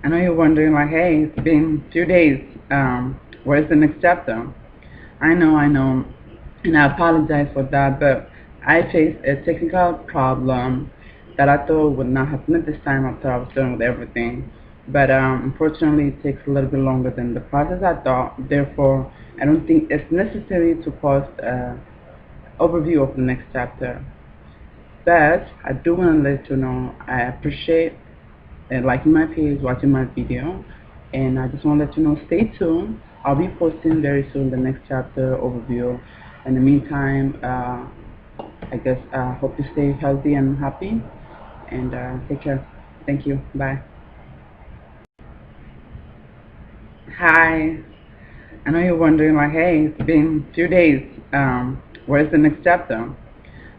I know you're wondering, like, hey, it's been 2 days. Where's the next chapter? I know, and I apologize for that, but I faced a technical problem that I thought would not happen at this time after I was done with everything. But unfortunately, it takes a little bit longer than the process I thought. Therefore, I don't think it's necessary to post an overview of the next chapter. But I do want to let you know I appreciate liking my page, watching my video, and I just want to let you know, stay tuned. I'll be posting very soon the next chapter overview. In the meantime, I guess hope you stay healthy and happy, and take care. Thank you. Bye. Hi. I know you're wondering, like, hey, it's been 2 days. Where's the next chapter?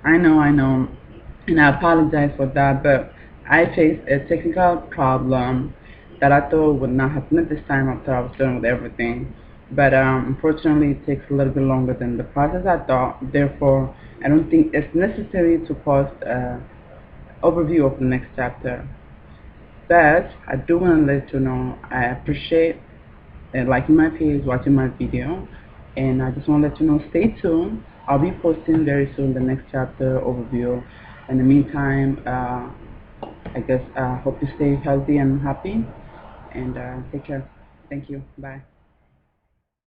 I know, and I apologize for that, but I faced a technical problem that I thought would not happen at this time after I was done with everything. But unfortunately, it takes a little bit longer than the process I thought. Therefore, I don't think it's necessary to post an overview of the next chapter. But I do want to let you know I appreciate liking my page, watching my video, and I just want to let you know, stay tuned. I'll be posting very soon the next chapter overview. In the meantime, I guess hope you stay healthy and happy, and take care. Thank you. Bye.